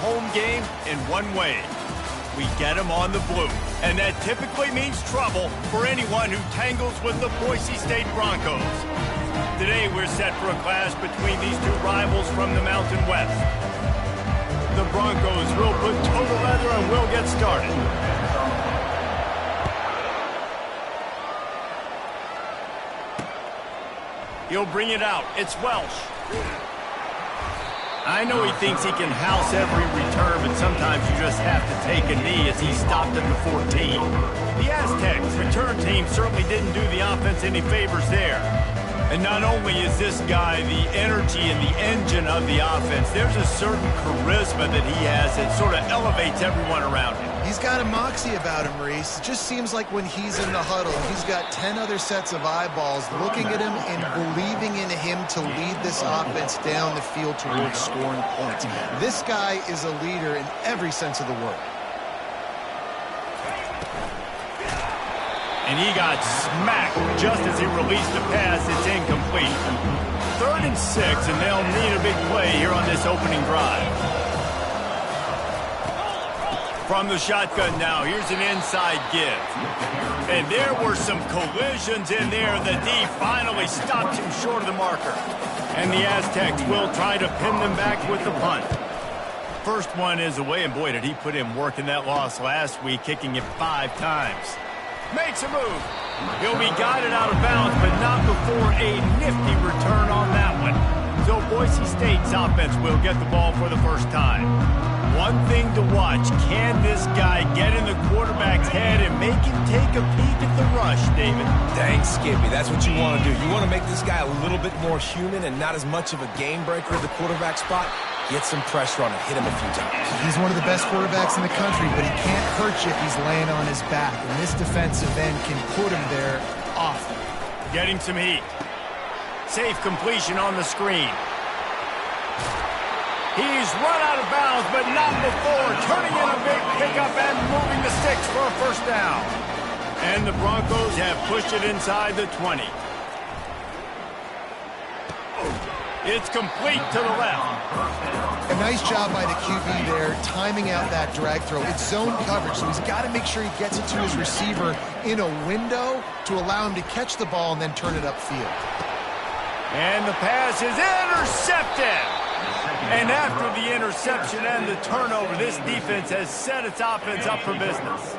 home game in one way. We get them on the blue, and that typically means trouble for anyone who tangles with the Boise State Broncos. Today, we're set for a clash between these two rivals from the Mountain West. The Broncos will put total leather and we'll get started. He'll bring it out. It's Welsh. I know he thinks he can house every return, but sometimes you just have to take a knee as he stopped at the 14. The Aztecs return team certainly didn't do the offense any favors there. And not only is this guy the energy and the engine of the offense, there's a certain charisma that he has that sort of elevates everyone around him. He's got a moxie about him, Reese. It just seems like when he's in the huddle, he's got 10 other sets of eyeballs looking at him and believing in him to lead this offense down the field towards scoring points. This guy is a leader in every sense of the word. And he got smacked just as he released the pass. It's incomplete. 3rd and 6, and they'll need a big play here on this opening drive. From the shotgun now, here's an inside give. And there were some collisions in there. The D finally stopped him short of the marker. And the Aztecs will try to pin them back with the punt. First one is away, and boy, did he put in work in that loss last week, kicking it 5 times. Makes a move. He'll be guided out of bounds, but not before a nifty return on that one. So Boise State's offense will get the ball for the first time. One thing to watch, can this guy get in the quarterback's head and make him take a peek at the rush, David? Dang, Skippy, that's what you want to do. You want to make this guy a little bit more human and not as much of a game breaker at the quarterback spot. Get some pressure on him, hit him a few times. He's one of the best quarterbacks in the country, but he can't hurt you if he's laying on his back. And this defensive end can put him there often. Getting some heat. Safe completion on the screen. He's run out of bounds, but not before turning in a big pickup and moving the sticks for a first down. And the Broncos have pushed it inside the 20. It's complete to the left. A nice job by the QB there, timing out that drag throw. It's zone coverage, so he's got to make sure he gets it to his receiver in a window to allow him to catch the ball and then turn it upfield. And the pass is intercepted. And after the interception and the turnover, this defense has set its offense up for business.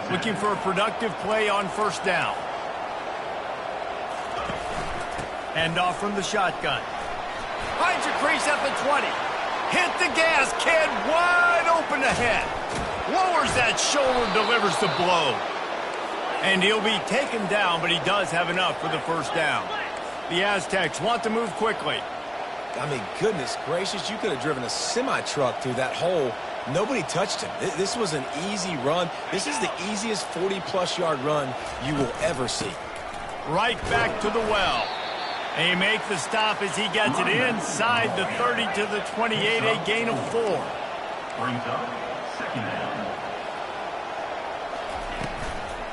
Looking for a productive play on first down. Hand off from the shotgun. Finds a crease at the 20. Hit the gas, kid, wide open ahead. Lowers that shoulder, delivers the blow. And he'll be taken down, but he does have enough for the first down. The Aztecs want to move quickly. I mean, goodness gracious, you could have driven a semi-truck through that hole. Nobody touched him. This was an easy run. This is the easiest 40-plus yard run you will ever see. Right back to the well. And he makes the stop as he gets it inside the 30 to the 28, a gain of 4. Brings up second down.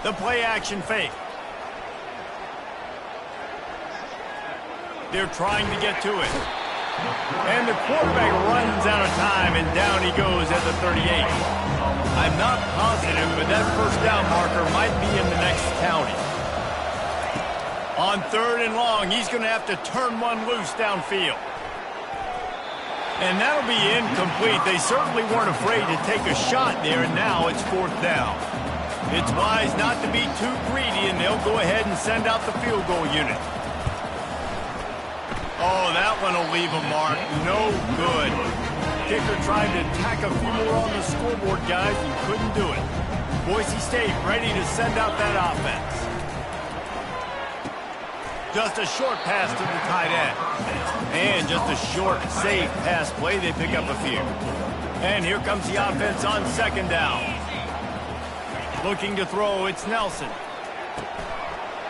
The play action fake. They're trying to get to it. And the quarterback runs out of time, and down he goes at the 38. I'm not positive, but that first down marker might be in the next county. On 3rd and long, he's going to have to turn one loose downfield. And that'll be incomplete. They certainly weren't afraid to take a shot there, and now it's 4th down. It's wise not to be too greedy, and they'll go ahead and send out the field goal unit. Oh, that one will leave a mark. No good. Kicker trying to tack a few more on the scoreboard, guys, and couldn't do it. Boise State ready to send out that offense. Just a short pass to the tight end. And just a short, safe pass play. They pick up a few. And here comes the offense on 2nd down. Looking to throw, it's Nelson.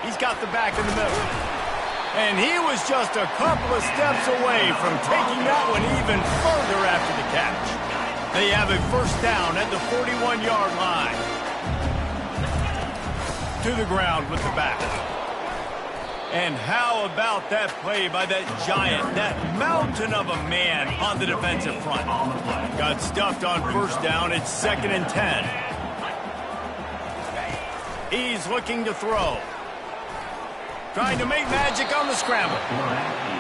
He's got the back in the middle. And he was just a couple of steps away from taking that one even further after the catch. They have a first down at the 41-yard line. To the ground with the back. And how about that play by that giant, that mountain of a man on the defensive front? Got stuffed on first down. It's 2nd and 10. He's looking to throw. Trying to make magic on the scramble.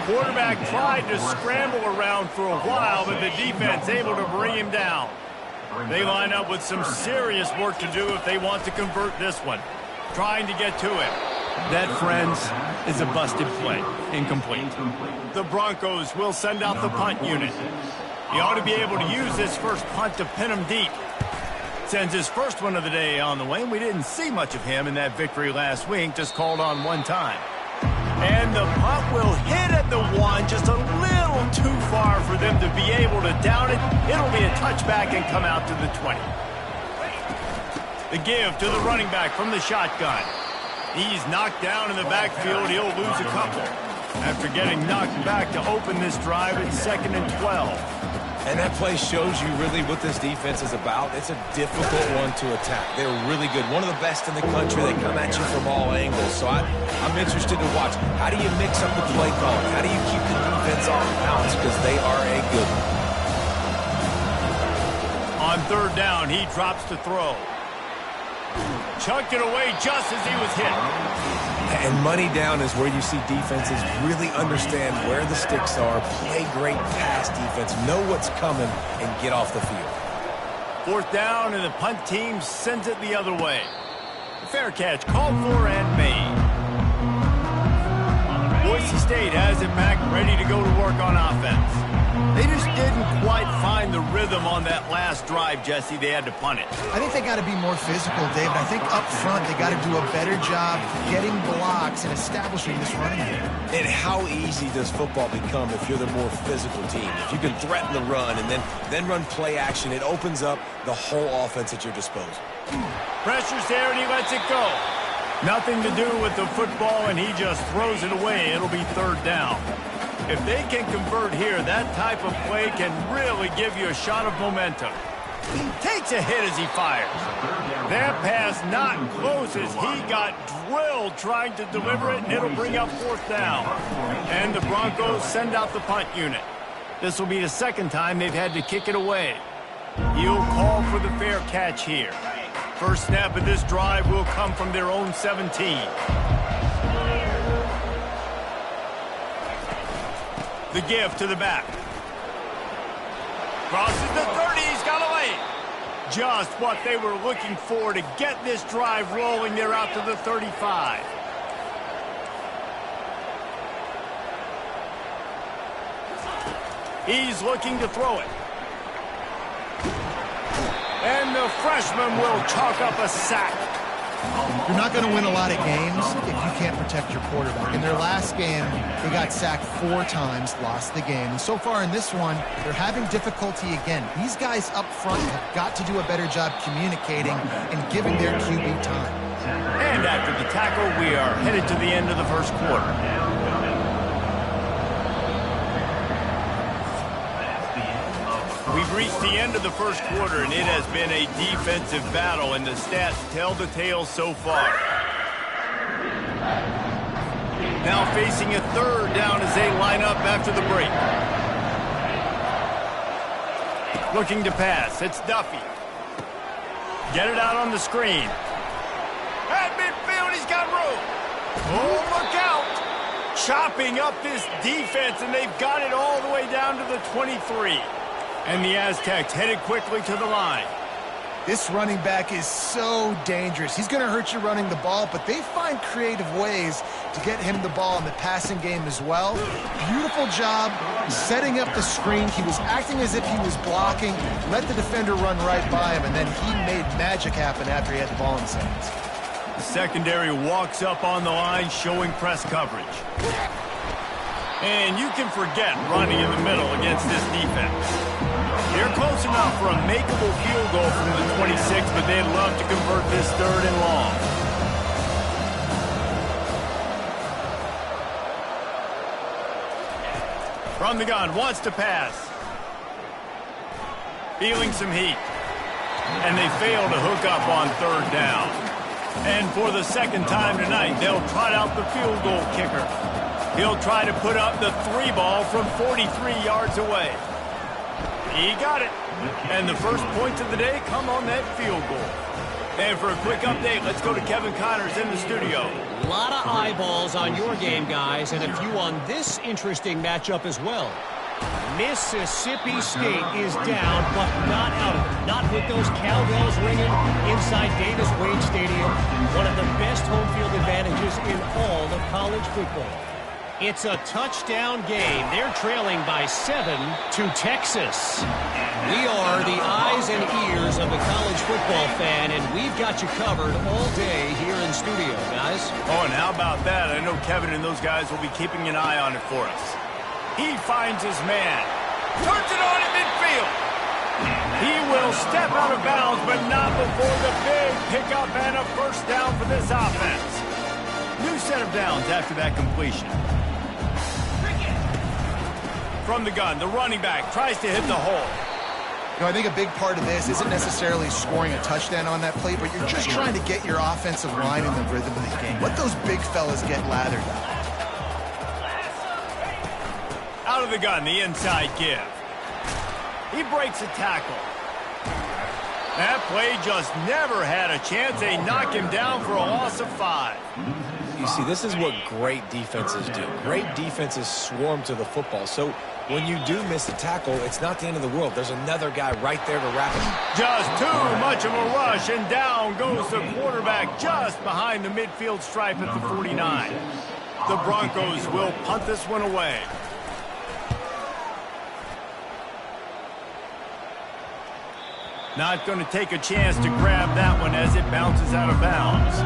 Quarterback tried to scramble around for a while, but the defense able to bring him down. They line up with some serious work to do if they want to convert this one. Trying to get to him. That, friends, is a busted play. Incomplete. The Broncos will send out the punt unit. He ought to be able to use this first punt to pin him deep. Sends his first one of the day on the way, and we didn't see much of him in that victory last week, just called on one time. And the punt will hit at the 1, just a little too far for them to be able to down it. It'll be a touchback and come out to the 20. The give to the running back from the shotgun. He's knocked down in the backfield. He'll lose a couple. After getting knocked back to open this drive, it's 2nd and 12. And that play shows you really what this defense is about. It's a difficult one to attack. They're really good. One of the best in the country. They come at you from all angles. So I'm interested to watch. How do you mix up the play calling? How do you keep the defense off balance? Because they are a good one. On 3rd down, he drops to throw. Chucked it away just as he was hit. And money down is where you see defenses really understand where the sticks are, play great pass defense, know what's coming, and get off the field. 4th down, and the punt team sends it the other way. Fair catch called for and made. Boise State has it back, ready to go to work on offense. They just didn't quite find the rhythm on that last drive, Jesse. They had to punt it. I think they got to be more physical, David. I think up front they got to do a better job getting blocks and establishing this running game. And how easy does football become if you're the more physical team? If you can threaten the run and then run play action, it opens up the whole offense at your disposal. Pressure's there, and he lets it go. Nothing to do with the football, and he just throws it away. It'll be 3rd down. If they can convert here, that type of play can really give you a shot of momentum. He takes a hit as he fires. That pass not close as he got drilled trying to deliver it, and it'll bring up 4th down. And the Broncos send out the punt unit. This will be the 2nd time they've had to kick it away. He'll call for the fair catch here. First snap of this drive will come from their own 17. The give to the back. Crosses the 30. He's got away. Just what they were looking for to get this drive rolling. They're out to the 35. He's looking to throw it. And the freshman will chalk up a sack. You're not going to win a lot of games if you can't protect your quarterback. In their last game, they got sacked 4 times, lost the game. And so far in this one, they're having difficulty again. These guys up front have got to do a better job communicating and giving their QB time. And after the tackle, we are headed to the end of the first quarter. We've reached the end of the first quarter, and it has been a defensive battle, and the stats tell the tale so far. Now facing a 3rd down as they line up after the break. Looking to pass. It's Duffy. Get it out on the screen. At midfield, he's got room. Oh, look out. Chopping up this defense, and they've got it all the way down to the 23. And the Aztecs headed quickly to the line. This running back is so dangerous. He's going to hurt you running the ball, but they find creative ways to get him the ball in the passing game as well. Beautiful job setting up the screen. He was acting as if he was blocking, let the defender run right by him, and then he made magic happen after he had the ball in his hands. The secondary walks up on the line, showing press coverage. And you can forget running in the middle against this defense. They're close enough for a makeable field goal from the 26, but they'd love to convert this 3rd and long. From the gun, wants to pass. Feeling some heat. And they fail to hook up on 3rd down. And for the second time tonight, they'll trot out the field goal kicker. He'll try to put up the 3 ball from 43 yards away. He got it. And the first points of the day come on that field goal. And for a quick update, let's go to Kevin Connors in the studio. A lot of eyeballs on your game, guys, and a few on this interesting matchup as well. Mississippi State is down, but not out of it. Not with those cowbells ringing inside Davis-Wade Stadium. One of the best home field advantages in all of college football. It's a touchdown game. They're trailing by 7 to Texas. We are the eyes and ears of the college football fan, and we've got you covered all day here in studio, guys. Oh, and how about that? I know Kevin and those guys will be keeping an eye on it for us. He finds his man. Turns it on at midfield. He will step out of bounds, but not before the big pickup and a first down for this offense. New set of downs after that completion. From the gun, the running back tries to hit the hole. You know, I think a big part of this isn't necessarily scoring a touchdown on that play, but you're just trying to get your offensive line in the rhythm of the game. Let those big fellas get lathered up. Out of the gun, the inside give. He breaks a tackle. That play just never had a chance. They knock him down for a loss of 5. You see, this is what great defenses do. Great defenses swarm to the football. So when you do miss a tackle, it's not the end of the world. There's another guy right there to wrap it. Just too much of a rush, and down goes the quarterback just behind the midfield stripe at the 49. The Broncos will punt this one away. Not going to take a chance to grab that one as it bounces out of bounds.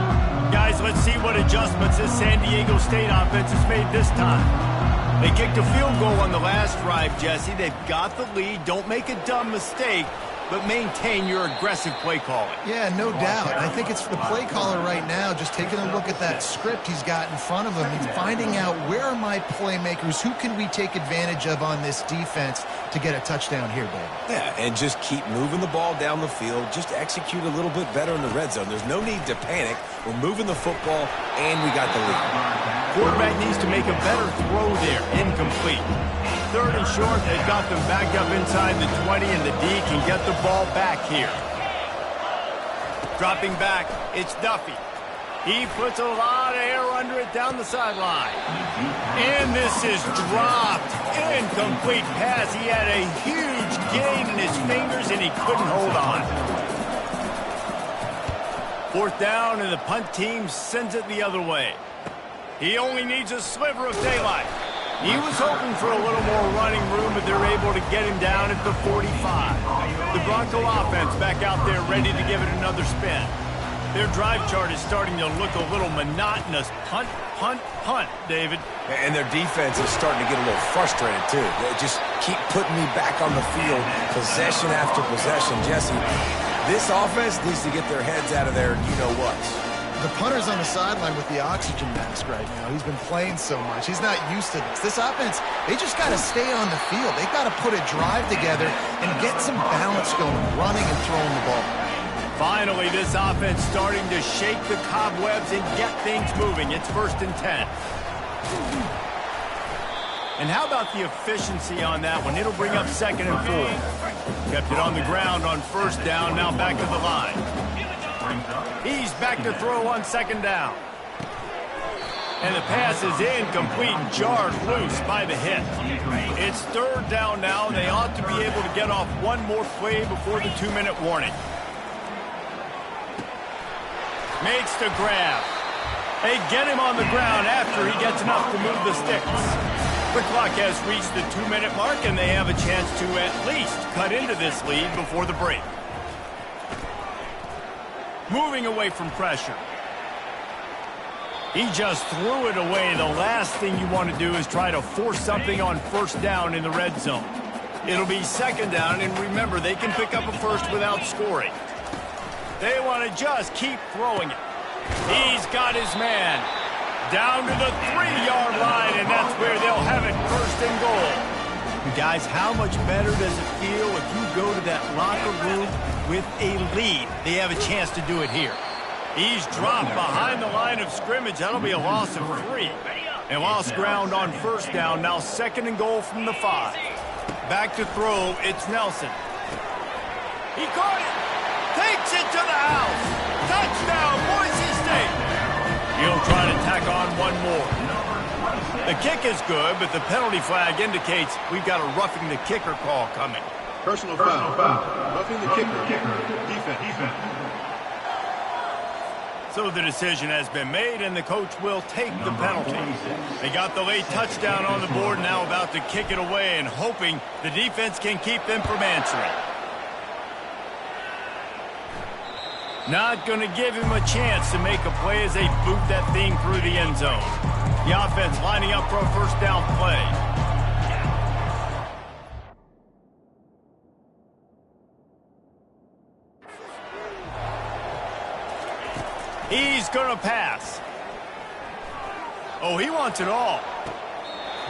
Guys, let's see what adjustments this San Diego State offense has made this time. They kicked a field goal on the last drive, Jesse. They've got the lead. Don't make a dumb mistake, but maintain your aggressive play calling. Yeah, no doubt. I think it's the play caller right now just taking a look at that script he's got in front of him and finding out where are my playmakers, who can we take advantage of on this defense to get a touchdown here, Dave. Yeah, and just keep moving the ball down the field. Just execute a little bit better in the red zone. There's no need to panic. We're moving the football, and we got the lead. Quarterback needs to make a better throw there. Incomplete. 3rd and short. They've got them back up inside the 20, and the D can get the ball back here. Dropping back, it's Duffy. He puts a lot of air under it down the sideline. And this is dropped. Incomplete pass. He had a huge gain in his fingers, and he couldn't hold on. 4th down, and the punt team sends it the other way. He only needs a sliver of daylight. He was hoping for a little more running room, but they're able to get him down at the 45. The Bronco offense back out there ready to give it another spin. Their drive chart is starting to look a little monotonous. Punt, punt, punt, David. And their defense is starting to get a little frustrated, too. They just keep putting me back on the field, possession after possession. Jesse, this offense needs to get their heads out of their you-know-whats. The punter's on the sideline with the oxygen mask right now. He's been playing so much. He's not used to this. This offense, they just got to stay on the field. They've got to put a drive together and get some balance going, running and throwing the ball. Finally, this offense starting to shake the cobwebs and get things moving. It's 1st and 10. And how about the efficiency on that one? It'll bring up 2nd and 4. Kept it on the ground on 1st down, now back to the line. He's back to throw on 2nd down. And the pass is incomplete, jarred loose by the hit. It's 3rd down now. They ought to be able to get off one more play before the 2-minute warning. Makes the grab. They get him on the ground after he gets enough to move the sticks. The clock has reached the 2-minute mark, and they have a chance to at least cut into this lead before the break. Moving away from pressure. He just threw it away. The last thing you want to do is try to force something on 1st down in the red zone. It'll be 2nd down, and remember, they can pick up a first without scoring. They want to just keep throwing it. He's got his man down to the 3-yard line, and that's where they'll have it 1st and goal. Guys, how much better does it feel if you go to that locker room with a lead? They have a chance to do it here. He's dropped behind the line of scrimmage. That'll be a loss of 3. And lost ground on first down. Now 2nd and goal from the 5. Back to throw. It's Nelson. He caught it. Takes it to the house. Touchdown, Boise State. He'll try to tack on one more. The kick is good, but the penalty flag indicates we've got a roughing the kicker call coming. Personal foul. Roughing the kicker. Defense. So the decision has been made, and the coach will take the penalty. They got the late touchdown on the board, now about to kick it away and hoping the defense can keep them from answering. Not going to give him a chance to make a play as they boot that thing through the end zone. The offense lining up for a first down play. He's going to pass. Oh, he wants it all.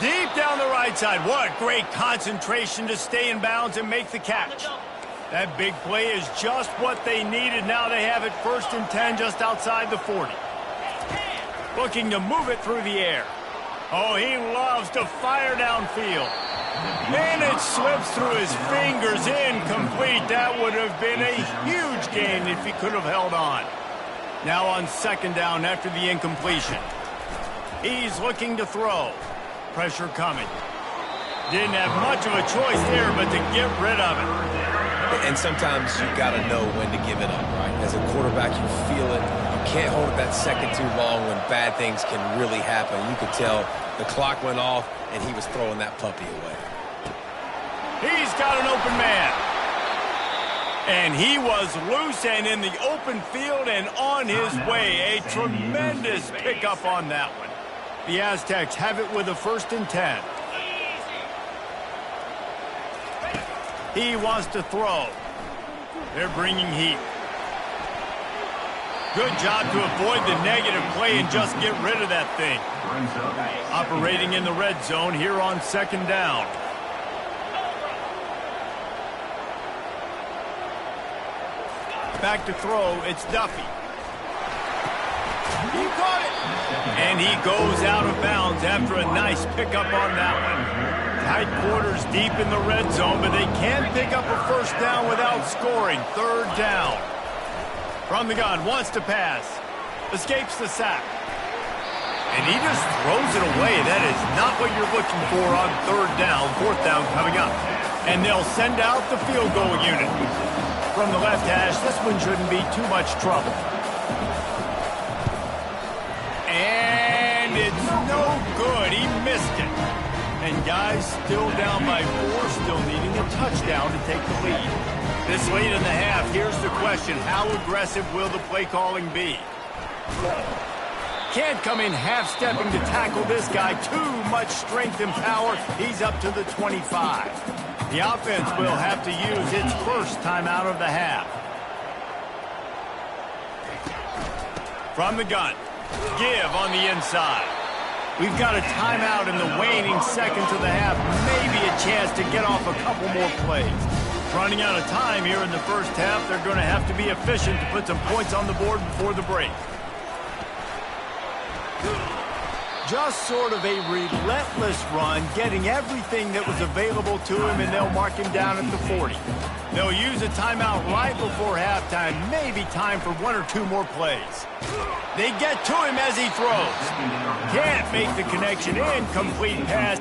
Deep down the right side. What great concentration to stay in bounds and make the catch. That big play is just what they needed. Now they have it 1st and 10 just outside the 40. Looking to move it through the air. Oh, he loves to fire downfield. And it slips through his fingers, incomplete. That would have been a huge gain if he could have held on. Now on 2nd down after the incompletion. He's looking to throw. Pressure coming. Didn't have much of a choice there but to get rid of it. And sometimes you got to know when to give it up, right? As a quarterback, you feel it. You can't hold it that second too long when bad things can really happen. You could tell the clock went off, and he was throwing that puppy away. He's got an open man. And he was loose and in the open field and on his way. A tremendous pickup on that one. The Aztecs have it with a 1st and 10. He wants to throw. They're bringing heat. Good job to avoid the negative play and just get rid of that thing. Operating in the red zone here on 2nd down. Back to throw, it's Duffy. He caught it. And he goes out of bounds after a nice pickup on that one. Tight quarters deep in the red zone, but they can pick up a 1st down without scoring. 3rd down. From the gun, wants to pass. Escapes the sack. And he just throws it away. That is not what you're looking for on 3rd down. 4th down coming up. And they'll send out the field goal unit. From the left hash, this one shouldn't be too much trouble. And it's no good. He missed it. And guys still down by 4, still needing a touchdown to take the lead. This late in the half, here's the question. How aggressive will the play calling be? Can't come in half-stepping to tackle this guy. Too much strength and power. He's up to the 25. The offense will have to use its first timeout of the half. From the gun. Give on the inside. We've got a timeout in the waning seconds of the half. Maybe a chance to get off a couple more plays. Running out of time here in the first half. They're going to have to be efficient to put some points on the board before the break. Just sort of a relentless run, getting everything that was available to him, and they'll mark him down at the 40. They'll use a timeout right before halftime. Maybe time for 1 or 2 more plays. They get to him as he throws. Can't make the connection. Incomplete pass.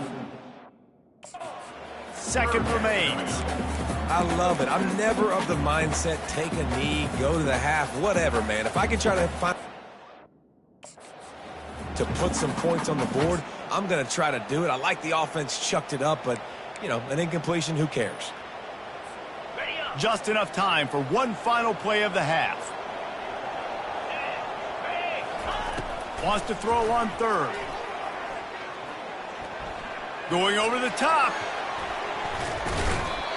2nd remains. I love it. I'm never of the mindset, take a knee, go to the half, whatever, man. If I can try to find to put some points on the board, I'm going to try to do it. I like the offense chucked it up, but, you know, an incompletion, who cares? Just enough time for one final play of the half. Wants to throw on 3rd. Going over the top.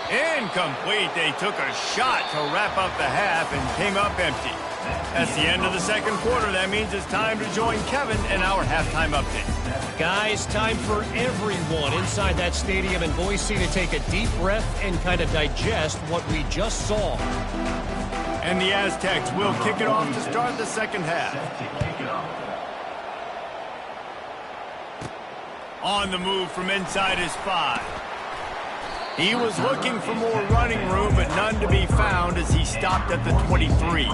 Incomplete. They took a shot to wrap up the half and came up empty. That's the end of the 2nd quarter. That means it's time to join Kevin in our halftime update. Guys, time for everyone inside that stadium in Boise to take a deep breath and kind of digest what we just saw. And the Aztecs will kick it off to start the second half. On the move from inside his 5. He was looking for more running room, but none to be found as he stopped at the 23.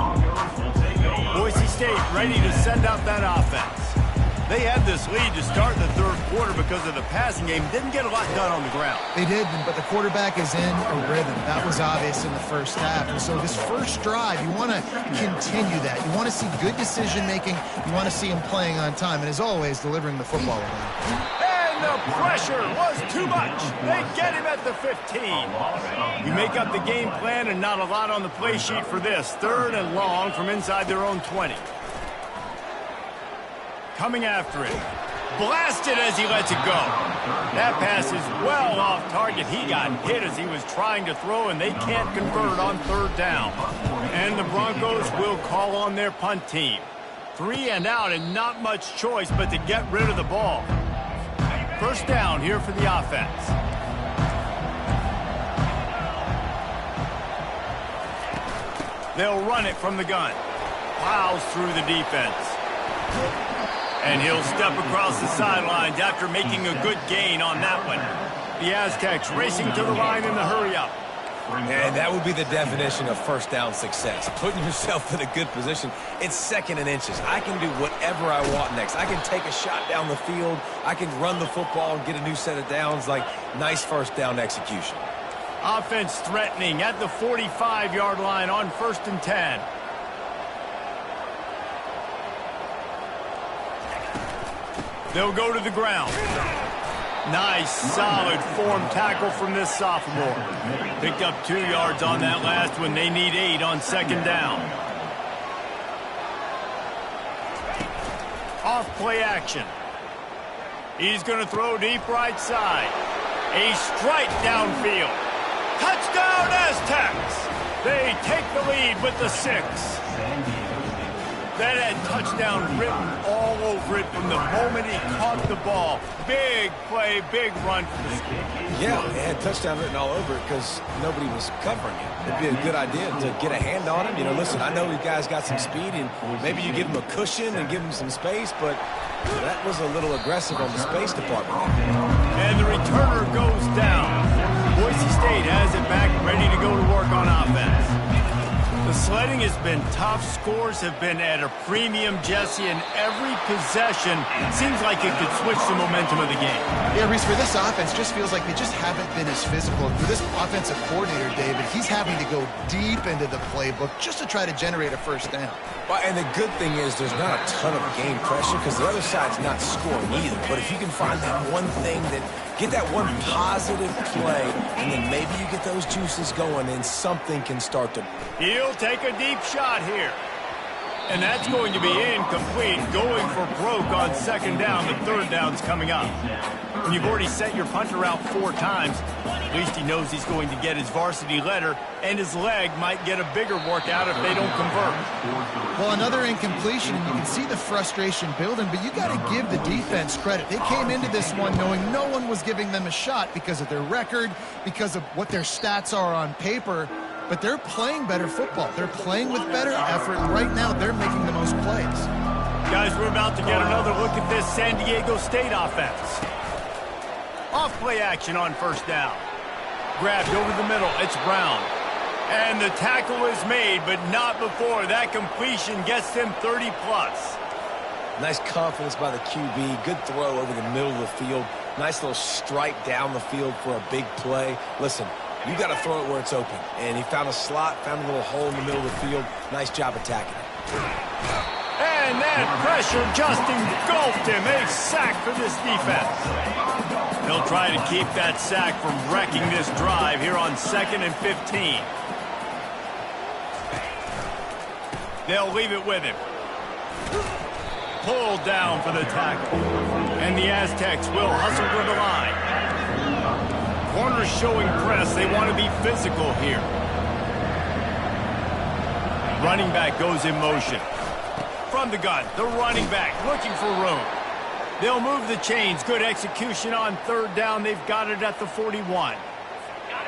Boise State ready to send out that offense. They had this lead to start the third quarter because of the passing game. Didn't get a lot done on the ground. They didn't, but the quarterback is in a rhythm. That was obvious in the first half. And so this first drive, you want to continue that. You want to see good decision-making. You want to see him playing on time. And as always, delivering the football away. The pressure was too much. They get him at the 15. You make up the game plan and not a lot on the play sheet for this. Third and long from inside their own 20. Coming after it. Blasted as he lets it go. That pass is well off target. He got hit as he was trying to throw, and they can't convert on third down. And the Broncos will call on their punt team. 3 and out and not much choice but to get rid of the ball. First down here for the offense. They'll run it from the gun. Plows through the defense. And he'll step across the sidelines after making a good gain on that one. The Aztecs racing to the line in the hurry-up. And that would be the definition of first down success. Putting yourself in a good position. It's second and inches. I can do whatever I want next. I can take a shot down the field. I can run the football and get a new set of downs. Like, nice first down execution. Offense threatening at the 45-yard line on 1st and 10. They'll go to the ground. Nice, solid form tackle from this sophomore. Picked up 2 yards on that last one. They need 8 on second down. Off play action. He's going to throw deep right side. A strike downfield. Touchdown Aztecs! They take the lead with the 6. That had touchdown written all over it from the moment he caught the ball. Big play, big run for the school. Yeah, it had touchdown written all over it because nobody was covering it. It'd be a good idea to get a hand on him. You know, listen, I know these guys got some speed, and maybe you give him a cushion and give him some space, but that was a little aggressive on the space department. And the returner goes down. Boise State has it back, ready to go to work on offense. The sledding has been tough. Scores have been at a premium, Jesse, and every possession seems like it could switch the momentum of the game. Yeah, Reese, for this offense, just feels like they just haven't been as physical. For this offensive coordinator, David, he's having to go deep into the playbook just to try to generate a first down. Well, and the good thing is there's not a ton of game pressure because the other side's not scoring either. But if you can find that one thing that get that one positive play, and then maybe you get those juices going, and something can start to... He'll take a deep shot here. And that's going to be incomplete. Going for broke on second down. The third down's coming up. When you've already set your punter out 4 times, at least he knows he's going to get his varsity letter, and his leg might get a bigger workout if they don't convert. Well, another incompletion, and you can see the frustration building, but you got to give the defense credit. They came into this one knowing no one was giving them a shot because of their record, because of what their stats are on paper, but they're playing better football. They're playing with better effort, and right now they're making the most plays. Guys, we're about to get another look at this San Diego State offense. Off play action on first down. Grabbed over the middle. It's Brown. And the tackle is made, but not before. That completion gets them 30-plus. Nice confidence by the QB. Good throw over the middle of the field. Nice little strike down the field for a big play. Listen, you got to throw it where it's open. And he found a slot, found a little hole in the middle of the field. Nice job attacking it. And that pressure just engulfed him. A sack for this defense. He'll try to keep that sack from wrecking this drive here on 2nd and 15. They'll leave it with him. Pulled down for the tackle. And the Aztecs will hustle to the line. Corners showing press. They want to be physical here. Running back goes in motion. From the gun, the running back looking for room. They'll move the chains. Good execution on third down. They've got it at the 41.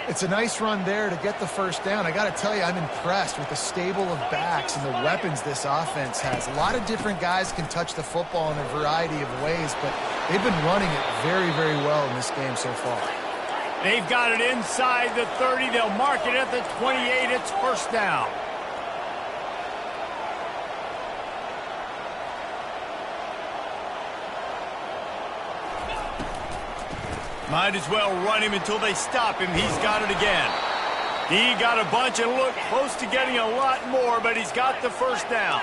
It's a nice run there to get the first down. I got to tell you, I'm impressed with the stable of backs and the weapons this offense has. A lot of different guys can touch the football in a variety of ways, but they've been running it very, very well in this game so far. They've got it inside the 30. They'll mark it at the 28. It's first down. Might as well run him until they stop him. He's got it again. He got a bunch and looked close to getting a lot more, but he's got the first down.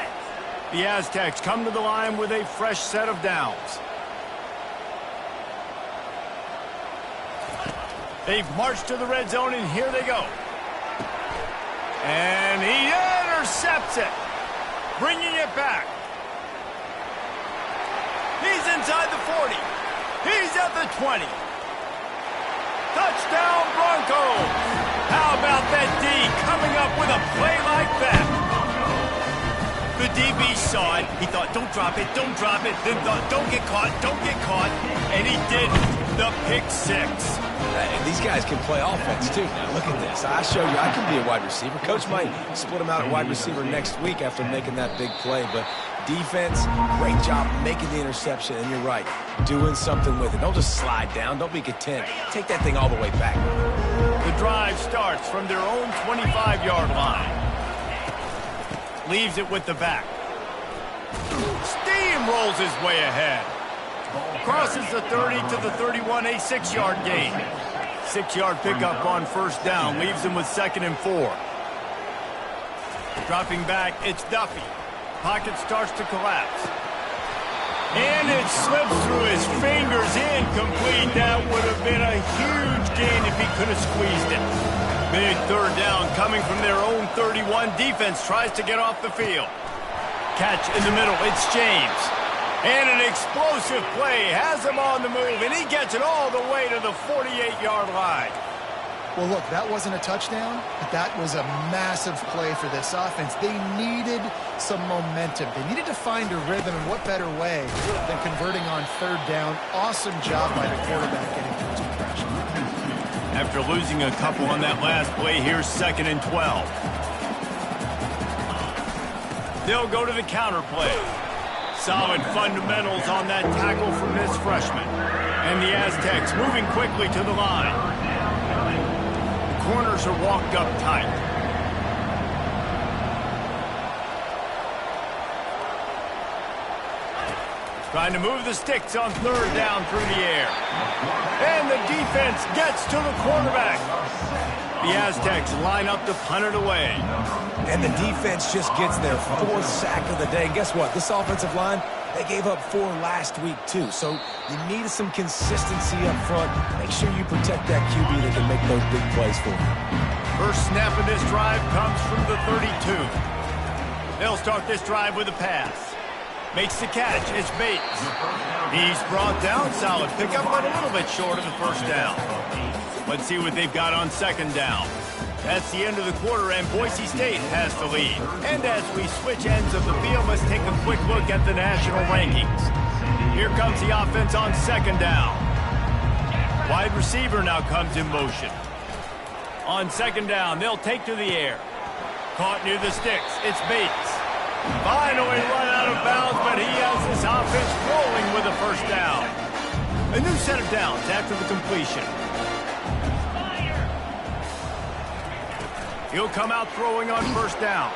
The Aztecs come to the line with a fresh set of downs. They've marched to the red zone, and here they go. And he intercepts it, bringing it back. He's inside the 40. He's at the 20. Touchdown, Broncos! How about that D coming up with a play like that? The DB saw it. He thought, don't drop it, don't drop it. Then thought, don't get caught, don't get caught. And he did the pick six. These guys can play offense, too. Now, look at this. I show you I can be a wide receiver. Coach might split him out at wide receiver next week after making that big play. But defense, great job making the interception. And you're right, doing something with it. Don't just slide down. Don't be content. Take that thing all the way back. The drive starts from their own 25-yard line. Leaves it with the back. Steamrolls his way ahead. Crosses the 30 to the 31, a 6-yard gain. 6-yard pickup on first down. Leaves him with 2nd and 4. Dropping back, it's Duffy. Pocket starts to collapse. And it slips through his fingers, incomplete. That would have been a huge gain if he could have squeezed it. Big third down coming from their own 31. Defense tries to get off the field. Catch in the middle, it's James. And an explosive play has him on the move, and he gets it all the way to the 48-yard line. Well, look, that wasn't a touchdown, but that was a massive play for this offense. They needed some momentum. They needed to find a rhythm, and what better way than converting on third down. Awesome job by the quarterback getting through some pressure. After losing a couple on that last play, here's 2nd and 12. They'll go to the counter play. Solid fundamentals on that tackle from this freshman. And the Aztecs moving quickly to the line. The corners are walked up tight. Trying to move the sticks on third down through the air. And the defense gets to the quarterback. The Aztecs line up to punt it away. And the defense just gets their 4th sack of the day. And guess what? This offensive line, they gave up 4 last week, too. So you need some consistency up front. Make sure you protect that QB that can make those big plays for you. First snap of this drive comes from the 32. They'll start this drive with a pass. Makes the catch. It's Bates. He's brought down. Solid pickup, but a little bit short of the first down. Let's see what they've got on 2nd down. That's the end of the quarter, and Boise State has the lead. And as we switch ends of the field, let's take a quick look at the national rankings. Here comes the offense on 2nd down. Wide receiver now comes in motion. On 2nd down, they'll take to the air. Caught near the sticks. It's Bates. Finally run out of bounds, but he has this offense rolling with a first down. A new set of downs after the completion. He'll come out throwing on first down.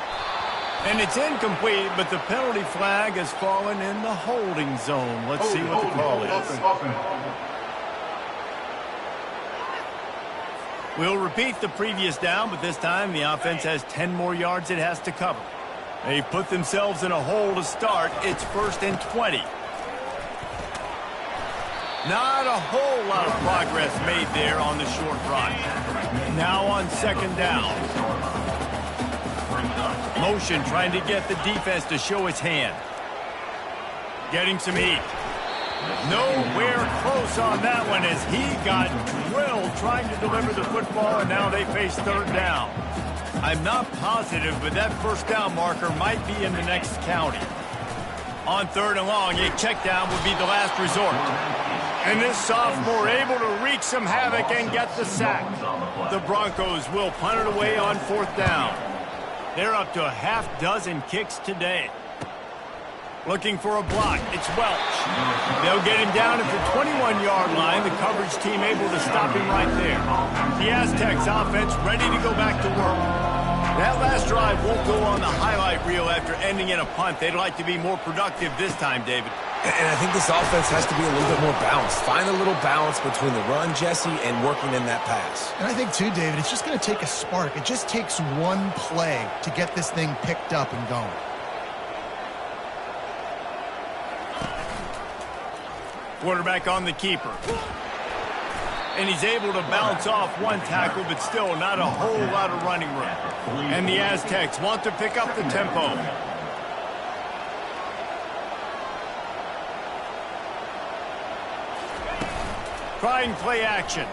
And it's incomplete, but the penalty flag has fallen in the holding zone. Let's see what the call is. We'll repeat the previous down, but this time the offense has 10 more yards it has to cover. They've put themselves in a hole to start. It's 1st and 20. Not a whole lot of progress made there on the short run. Now on 2nd down. Motion trying to get the defense to show its hand. Getting some heat. Nowhere close on that one as he got drilled trying to deliver the football, and now they face 3rd down. I'm not positive, but that first down marker might be in the next county. On 3rd and long, a check down would be the last resort. And this sophomore able to wreak some havoc and get the sack. The Broncos will punt it away on 4th down. They're up to a half dozen kicks today. Looking for a block. It's Welch. They'll get him down at the 21-yard line. The coverage team able to stop him right there. The Aztecs offense ready to go back to work. That last drive won't go on the highlight reel after ending in a punt. They'd like to be more productive this time, David. And I think this offense has to be a little bit more balanced. Find a little balance between the run, Jesse, and working in that pass. And I think, too, David, it's just going to take a spark. It just takes one play to get this thing picked up and going. Quarterback on the keeper. And he's able to bounce off one tackle, but still not a whole lot of running room. And the Aztecs want to pick up the tempo. Trying play action.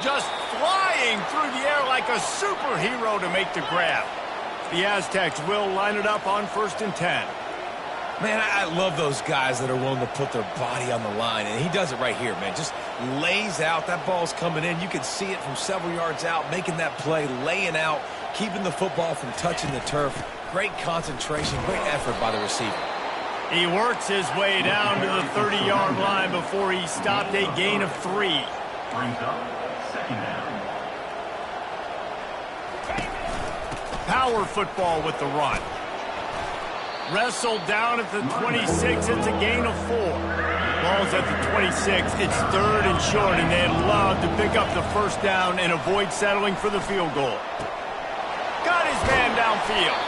Just flying through the air like a superhero to make the grab. The Aztecs will line it up on 1st and 10. Man, I love those guys that are willing to put their body on the line, and he does it right here, man. Just lays out. That ball's coming in. You can see it from several yards out, making that play, laying out, keeping the football from touching the turf. Great concentration, great effort by the receiver. He works his way down to the 30-yard line before he stopped a gain of 3. Brings up 2nd down. Power football with the run. Wrestled down at the 26. It's a gain of 4. Ball's at the 26. It's 3rd and short, and they'd love to pick up the 1st down and avoid settling for the field goal. Got his man downfield.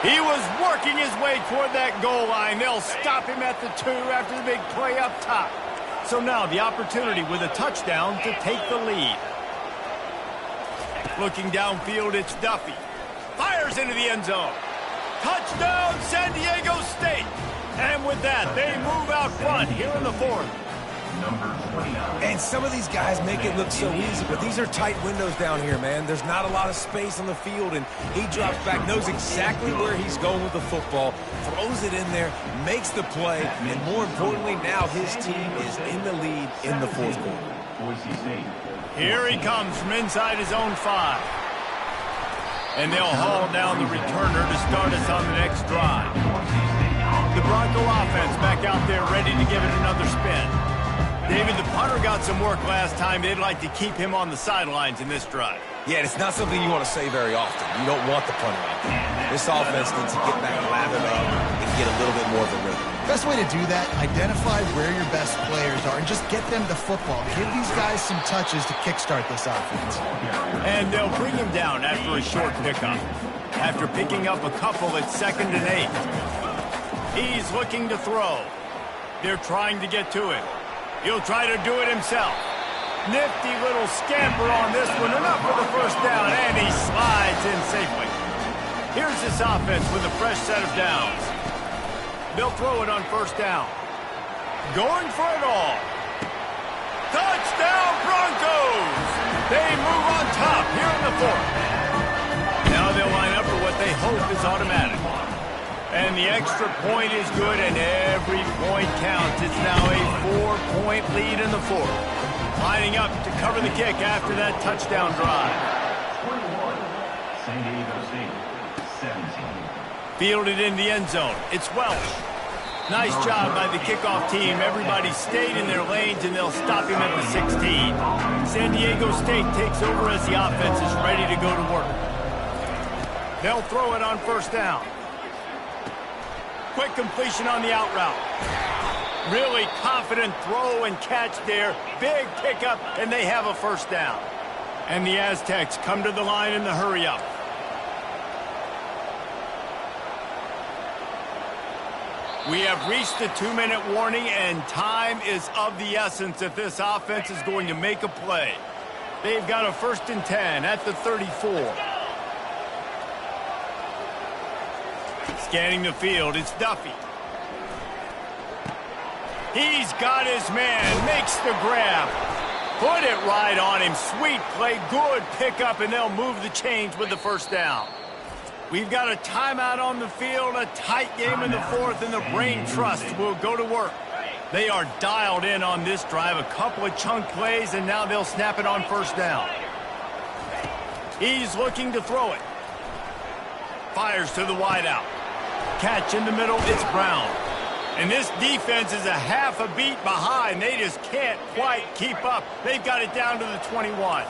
He was working his way toward that goal line. They'll stop him at the 2 after the big play up top. So now the opportunity with a touchdown to take the lead. Looking downfield, it's Duffy. Fires into the end zone. Touchdown, San Diego State. And with that, they move out front here in the 4th. And some of these guys make it look so easy, but these are tight windows down here, man. There's not a lot of space on the field, and he drops back, knows exactly where he's going with the football, throws it in there, makes the play, and more importantly, now his team is in the lead in the 4th quarter. Here he comes from inside his own 5. And they'll haul down the returner to start us on the next drive. The Bronco offense back out there ready to give it another spin. David, the punter got some work last time. They'd like to keep him on the sidelines in this drive. Yeah, it's not something you want to say very often. You don't want the punter out there. This offense needs to get back lathered up and get a little bit more of a rhythm. Best way to do that, identify where your best players are and just get them the football. Give these guys some touches to kickstart this offense. And they'll bring him down after a short pickup. After picking up a couple, it's 2nd and 8. He's looking to throw. They're trying to get to him. He'll try to do it himself. Nifty little scamper on this one, enough for the 1st down, and he slides in safely. Here's this offense with a fresh set of downs. They'll throw it on 1st down. Going for it all. Touchdown, Broncos! They move on top here in the 4th. Now they'll line up for what they hope is automatic. And the extra point is good, and every point counts. It's now a 4-point lead in the 4th. Lining up to cover the kick after that touchdown drive. 21, San Diego State, 17. Fielded in the end zone. It's Welch. Nice job by the kickoff team. Everybody stayed in their lanes, and they'll stop him at the 16. San Diego State takes over as the offense is ready to go to work. They'll throw it on 1st down. Quick completion on the out route. Really confident throw and catch there. Big pickup, and they have a 1st down. And the Aztecs come to the line in the hurry-up. We have reached the 2-minute warning, and time is of the essence if this offense is going to make a play. They've got a 1st and 10 at the 34. Scanning the field, it's Duffy. He's got his man, makes the grab. Put it right on him, sweet play, good pickup, and they'll move the chains with the 1st down. We've got a timeout on the field, a tight game in the fourth, and the Brain Trust will go to work. They are dialed in on this drive, a couple of chunk plays, and now they'll snap it on first down. He's looking to throw it. Fires to the wideout. Catch in the middle, it's Brown. And this defense is a half a beat behind. They just can't quite keep up. They've got it down to the 21.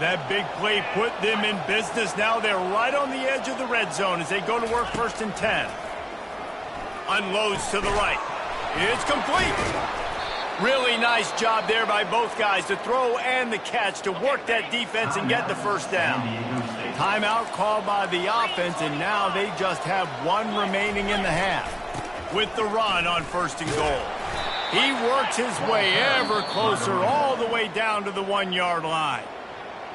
That big play put them in business. Now they're right on the edge of the red zone as they go to work first and 10. Unloads to the right. It's complete. Really nice job there by both guys, the throw and the catch, to work that defense and get the first down. Timeout called by the offense, and now they just have one remaining in the half. With the run on first and goal. He works his way ever closer all the way down to the 1-yard line.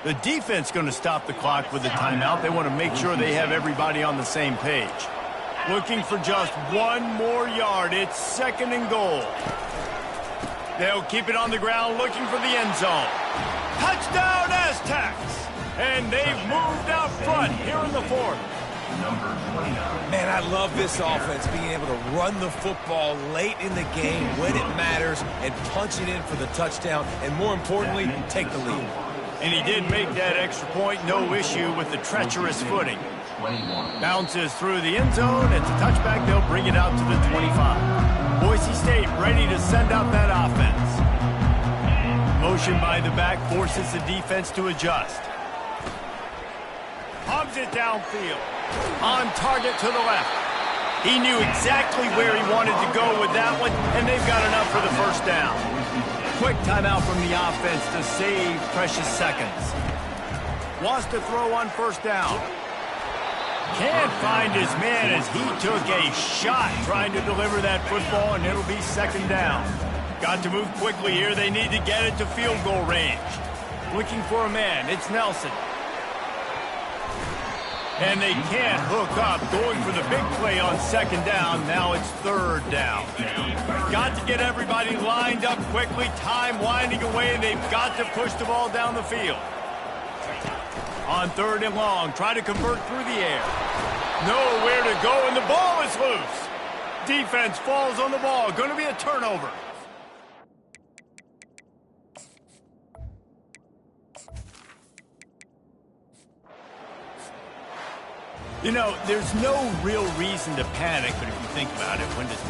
The defense going to stop the clock with the timeout. They want to make sure they have everybody on the same page. Looking for just one more yard. It's second and goal. They'll keep it on the ground looking for the end zone. Touchdown Aztecs! And they've moved out front here in the fourth. Man, I love this offense, being able to run the football late in the game when it matters and punch it in for the touchdown, and more importantly, take the lead. And he did make that extra point, no issue with the treacherous footing. Bounces through the end zone. It's a touchback. They'll bring it out to the 25. Boise State ready to send out that offense. Motion by the back forces the defense to adjust. Pumps it downfield. On target to the left. He knew exactly where he wanted to go with that one, and they've got enough for the first down. Quick timeout from the offense to save precious seconds. Wants to throw on first down. Can't find his man as he took a shot trying to deliver that football, and it'll be second down. Got to move quickly here. They need to get it to field goal range. Looking for a man. It's Nelson. And they can't hook up, going for the big play on second down. Now it's third down. Got to get everybody lined up quickly. Time winding away, and they've got to push the ball down the field. On third and long, try to convert through the air. Nowhere to go, and the ball is loose. Defense falls on the ball. Going to be a turnover. You know, there's no real reason to panic, but if you think about it, when does